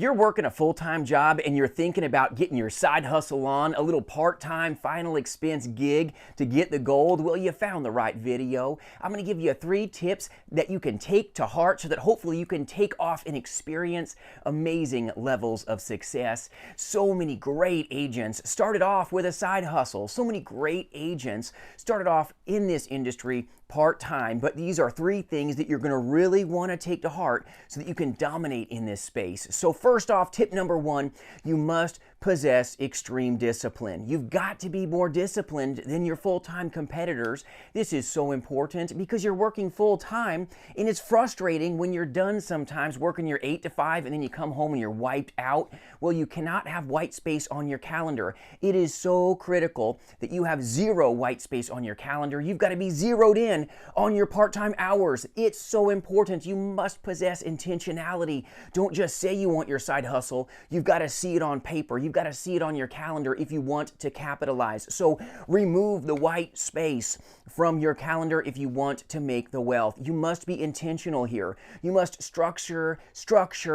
You're working a full-time job and you're thinking about getting your side hustle on, a little part-time final expense gig to get the gold. Well, you found the right video. I'm going to give you 3 tips that you can take to heart so that hopefully you can take off and experience amazing levels of success. So many great agents started off with a side hustle. So many great agents started off in this industry part-time, but these are 3 things that you're going to really want to take to heart so that you can dominate in this space. So first off, tip number 1, you must possess extreme discipline. You've got to be more disciplined than your full-time competitors. This is so important because you're working full-time and it's frustrating when you're done sometimes working your 8 to 5 and then you come home and you're wiped out. Well, you cannot have white space on your calendar. It is so critical that you have 0 white space on your calendar. You've got to be zeroed in on your part-time hours. It's so important. You must possess intentionality. Don't just say you want your side hustle. You've got to see it on paper. You've got to see it on your calendar if you want to capitalize. So remove the white space from your calendar if you want to make the wealth. You must be intentional here. You must structure,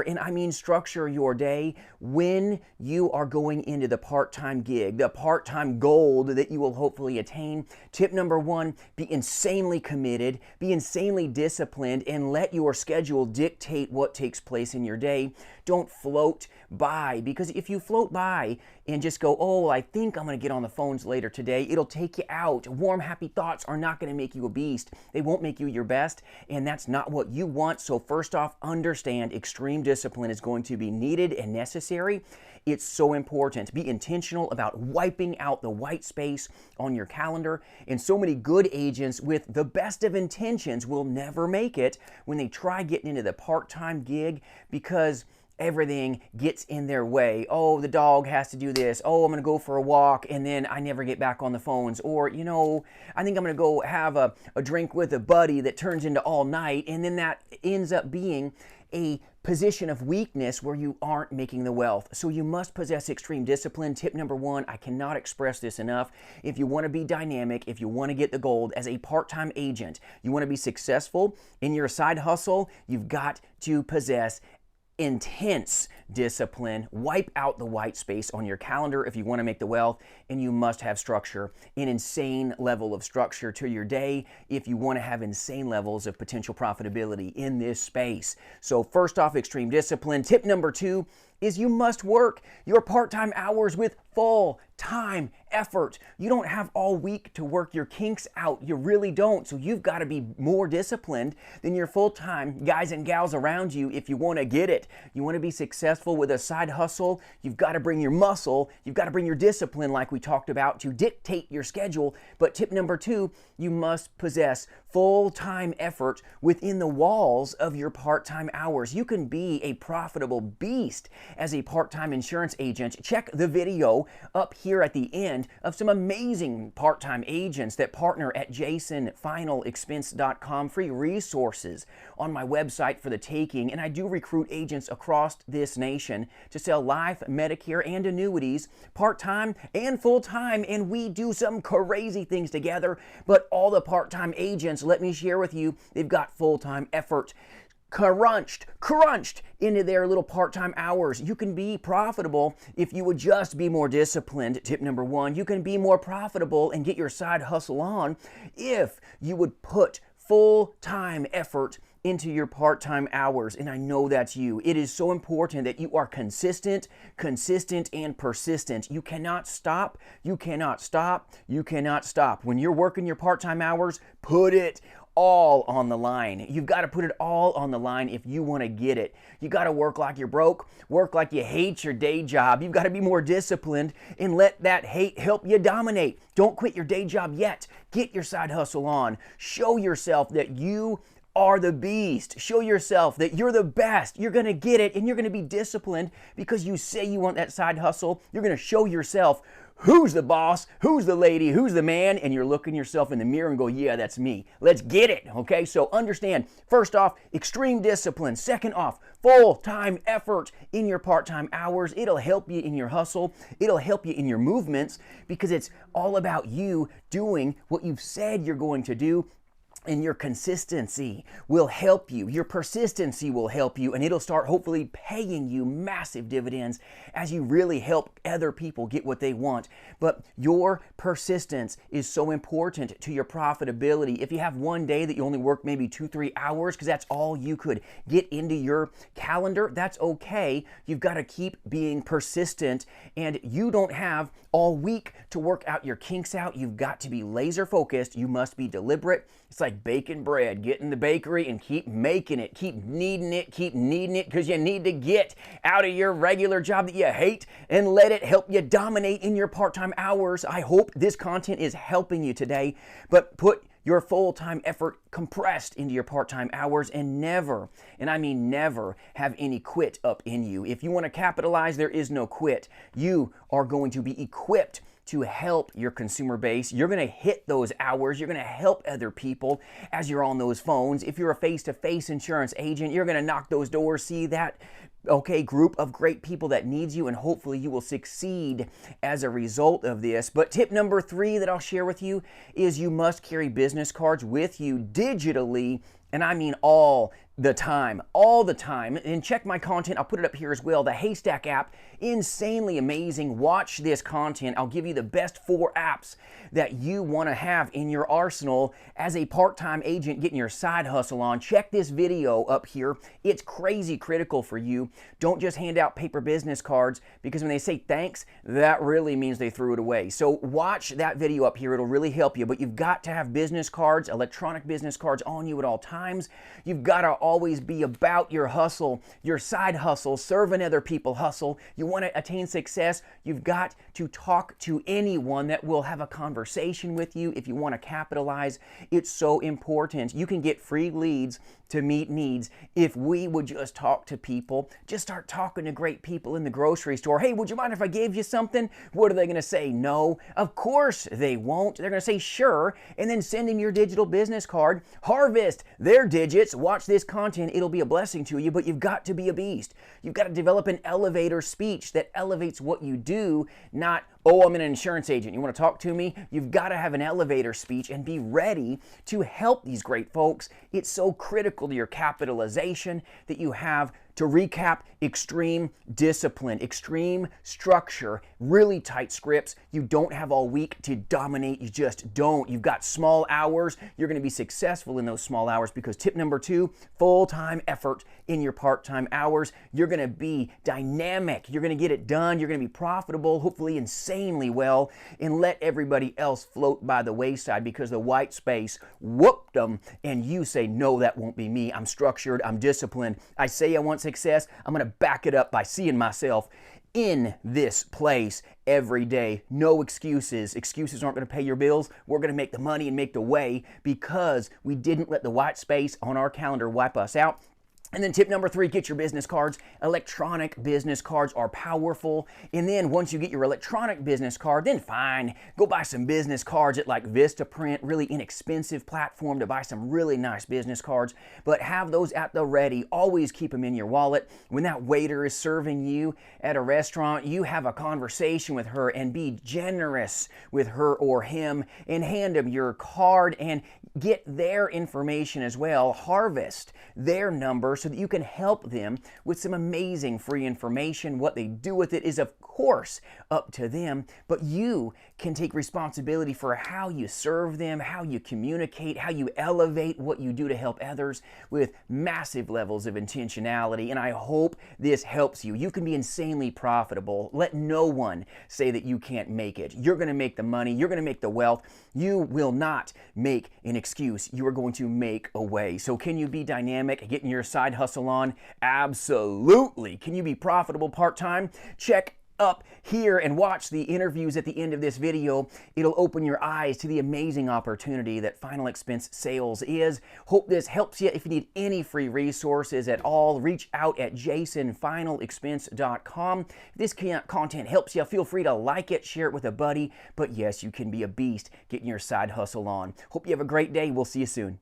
and I mean structure your day when you are going into the part-time gig, the part-time gold that you will hopefully attain. Tip number 1, be insanely committed, be insanely disciplined, and let your schedule dictate what takes place in your day. Don't float by, because if you float by and just go, oh, I think I'm going to get on the phones later today, it'll take you out. Warm, happy thoughts are not going to make you a beast. They won't make you your best, and that's not what you want. So first off, understand extreme discipline is going to be needed and necessary. It's so important. Be intentional about wiping out the white space on your calendar. And so many good agents with the best of intentions will never make it when they try getting into the part-time gig because everything gets in their way. Oh, the dog has to do this. Oh, I'm going to go for a walk and then I never get back on the phones. Or, you know, I think I'm going to go have a drink with a buddy that turns into all night, and then that ends up being a position of weakness where you aren't making the wealth. So you must possess extreme discipline. Tip number 1, I cannot express this enough. If you want to be dynamic, if you want to get the gold as a part-time agent, you want to be successful in your side hustle, you've got to possess intense discipline. Wipe out the white space on your calendar if you want to make the wealth, and you must have structure, an insane level of structure to your day if you want to have insane levels of potential profitability in this space. So first off, extreme discipline. Tip number 2 is you must work your part-time hours with full-time effort. You don't have all week to work your kinks out. You really don't. So you've got to be more disciplined than your full-time guys and gals around you if you want to get it. You want to be successful with a side hustle, you've got to bring your muscle, you've got to bring your discipline like we talked about to dictate your schedule. But tip number 2, you must possess full-time effort within the walls of your part-time hours. You can be a profitable beast as a part-time insurance agent. Check the video up here at the end of some amazing part-time agents that partner at jasonfinalexpense.com. Free resources on my website for the taking, and I do recruit agents across this nation to sell life, Medicare, and annuities part-time and full-time, and we do some crazy things together. But all the part-time agents, let me share with you, they've got full-time effort crunched into their little part-time hours. You can be profitable if you would just be more disciplined. Tip number 1, you can be more profitable and get your side hustle on if you would put full-time effort into your part-time hours. And I know that's you. It is so important that you are consistent, and persistent. You cannot stop. You cannot stop. You cannot stop. When you're working your part-time hours, put it all on the line. You've got to put it all on the line if you want to get it. You got to work like you're broke, work like you hate your day job. You've got to be more disciplined and let that hate help you dominate. Don't quit your day job yet. Get your side hustle on. Show yourself that you are the beast. Show yourself that you're the best. You're going to get it, and you're going to be disciplined because you say you want that side hustle. You're going to show yourself who's the boss, who's the lady, who's the man, and you're looking yourself in the mirror and go, yeah, that's me. Let's get it, okay? So understand, first off, extreme discipline. Second off, full-time effort in your part-time hours. It'll help you in your hustle. It'll help you in your movements because it's all about you doing what you've said you're going to do. And your consistency will help you. Your persistency will help you, and it'll start hopefully paying you massive dividends as you really help other people get what they want. But your persistence is so important to your profitability. If you have one day that you only work maybe 2-3 hours because that's all you could get into your calendar, that's okay. You've got to keep being persistent, and you don't have all week to work out your kinks out. You've got to be laser focused. You must be deliberate. It's like baking bread. Get in the bakery and keep making it. Keep kneading it because you need to get out of your regular job that you hate and let it help you dominate in your part-time hours. I hope this content is helping you today, but put your full-time effort compressed into your part-time hours, and never, and I mean never, have any quit up in you. If you want to capitalize, there is no quit. You are going to be equipped to help your consumer base. You're going to hit those hours. You're going to help other people as you're on those phones. If you're a face-to-face insurance agent, you're going to knock those doors, see that group of great people that needs you, and hopefully you will succeed as a result of this. But tip number 3 that I'll share with you is you must carry business cards with you digitally, and I mean all the time. And check my content. I'll put it up here as well. The Haystack app, insanely amazing. Watch this content. I'll give you the best 4 apps that you want to have in your arsenal as a part-time agent getting your side hustle on. Check this video up here. It's crazy critical for you. Don't just hand out paper business cards, because when they say thanks, that really means they threw it away. So watch that video up here. It'll really help you. But you've got to have business cards, electronic business cards on you at all times. You've got to always be about your hustle, your side hustle, serving other people hustle. You want to attain success, you've got to talk to anyone that will have a conversation with you if you want to capitalize. It's so important. You can get free leads to meet needs if we would just talk to people. Just start talking to great people in the grocery store. Hey, would you mind if I gave you something? What are they going to say? No. Of course they won't. They're going to say sure, and then send them your digital business card. Harvest their digits. Watch this content. It'll be a blessing to you, but you've got to be a beast. You've got to develop an elevator speech that elevates what you do, not, oh, I'm an insurance agent. You want to talk to me? You've got to have an elevator speech and be ready to help these great folks. It's so critical to your capitalization that you have, to recap, extreme discipline, extreme structure, really tight scripts. You don't have all week to dominate. You just don't. You've got small hours. You're going to be successful in those small hours, because tip number 2, full-time effort in your part-time hours. You're going to be dynamic. You're going to get it done. You're going to be profitable, hopefully insanely well, and let everybody else float by the wayside because the white space whooped them, and you say, no, that won't be me. I'm structured. I'm disciplined. I say I want success. I'm going to back it up by seeing myself in this place every day. No excuses. Excuses aren't going to pay your bills. We're going to make the money and make the way because we didn't let the white space on our calendar wipe us out. And then tip number 3, get your business cards. Electronic business cards are powerful. And then once you get your electronic business card, then fine, go buy some business cards at like Vistaprint, really inexpensive platform to buy some really nice business cards. But have those at the ready. Always keep them in your wallet. When that waiter is serving you at a restaurant, you have a conversation with her and be generous with her or him and hand them your card and get their information as well. Harvest their number so that you can help them with some amazing free information. What they do with it is, of course, up to them, but you can take responsibility for how you serve them, how you communicate, how you elevate what you do to help others with massive levels of intentionality. And I hope this helps you. You can be insanely profitable. Let no one say that you can't make it. You're going to make the money. You're going to make the wealth. You will not make an excuse. You are going to make a way. So can you be dynamic, getting your side hustle on? Absolutely. Can you be profitable part-time? Check up here and watch the interviews at the end of this video. It'll open your eyes to the amazing opportunity that final expense sales is. Hope this helps you. If you need any free resources at all, reach out at jasonfinalexpense.com. If this content helps you, feel free to like it, share it with a buddy. But yes, you can be a beast getting your side hustle on. Hope you have a great day. We'll see you soon.